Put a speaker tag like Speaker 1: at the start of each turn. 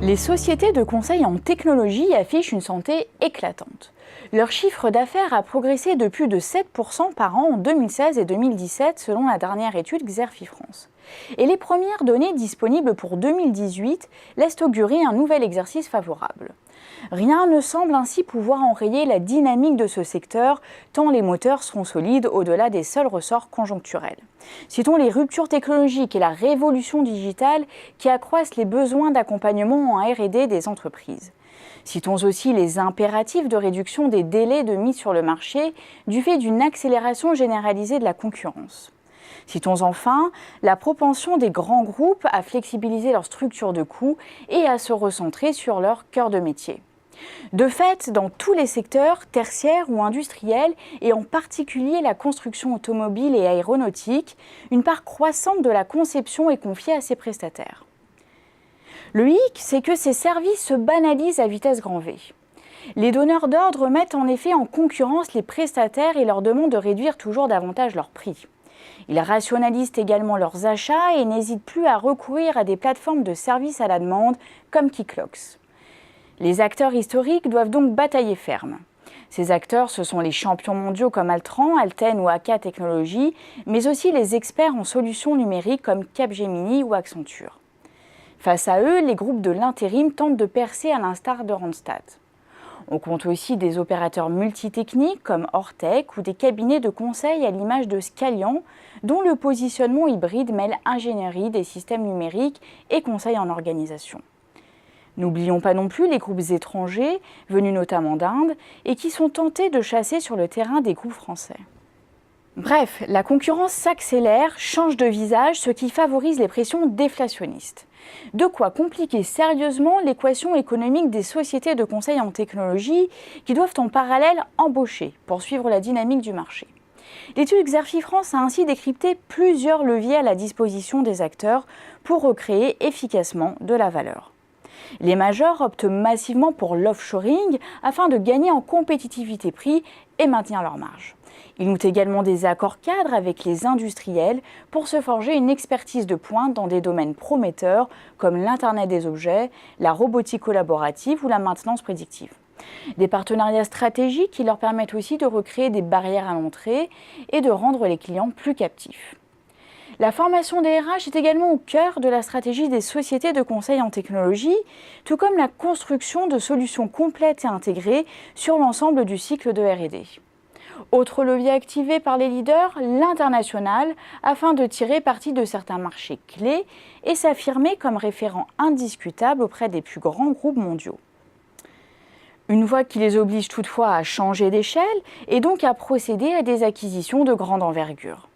Speaker 1: Les sociétés de conseil en technologie affichent une santé éclatante. Leur chiffre d'affaires a progressé de plus de 7% par an en 2016 et 2017 selon la dernière étude Xerfi France. Et les premières données disponibles pour 2018 laissent augurer un nouvel exercice favorable. Rien ne semble ainsi pouvoir enrayer la dynamique de ce secteur, tant les moteurs seront solides au-delà des seuls ressorts conjoncturels. Citons les ruptures technologiques et la révolution digitale qui accroissent les besoins d'accompagnement en R&D des entreprises. Citons aussi les impératifs de réduction des délais de mise sur le marché du fait d'une accélération généralisée de la concurrence. Citons enfin la propension des grands groupes à flexibiliser leur structure de coûts et à se recentrer sur leur cœur de métier. De fait, dans tous les secteurs, tertiaires ou industriels, et en particulier la construction automobile et aéronautique, une part croissante de la conception est confiée à ces prestataires. Le hic, c'est que ces services se banalisent à vitesse grand V. Les donneurs d'ordre mettent en effet en concurrence les prestataires et leur demandent de réduire toujours davantage leurs prix. Ils rationalisent également leurs achats et n'hésitent plus à recourir à des plateformes de services à la demande comme Keycloaks. Les acteurs historiques doivent donc batailler ferme. Ces acteurs, ce sont les champions mondiaux comme Altran, Alten ou AK Technologies, mais aussi les experts en solutions numériques comme Capgemini ou Accenture. Face à eux, les groupes de l'intérim tentent de percer à l'instar de Randstad. On compte aussi des opérateurs multitechniques comme Ortec ou des cabinets de conseil à l'image de Scalian, dont le positionnement hybride mêle ingénierie des systèmes numériques et conseil en organisation. N'oublions pas non plus les groupes étrangers, venus notamment d'Inde, et qui sont tentés de chasser sur le terrain des groupes français. Bref, la concurrence s'accélère, change de visage, ce qui favorise les pressions déflationnistes. De quoi compliquer sérieusement l'équation économique des sociétés de conseil en technologie qui doivent en parallèle embaucher pour suivre la dynamique du marché. L'étude Xerfi France a ainsi décrypté plusieurs leviers à la disposition des acteurs pour recréer efficacement de la valeur. Les majors optent massivement pour l'offshoring afin de gagner en compétitivité prix et maintenir leurs marges. Ils nouent également des accords cadres avec les industriels pour se forger une expertise de pointe dans des domaines prometteurs comme l'Internet des objets, la robotique collaborative ou la maintenance prédictive. Des partenariats stratégiques qui leur permettent aussi de recréer des barrières à l'entrée et de rendre les clients plus captifs. La formation des RH est également au cœur de la stratégie des sociétés de conseil en technologie, tout comme la construction de solutions complètes et intégrées sur l'ensemble du cycle de R&D. Autre levier activé par les leaders, l'international, afin de tirer parti de certains marchés clés et s'affirmer comme référent indiscutable auprès des plus grands groupes mondiaux. Une voie qui les oblige toutefois à changer d'échelle et donc à procéder à des acquisitions de grande envergure.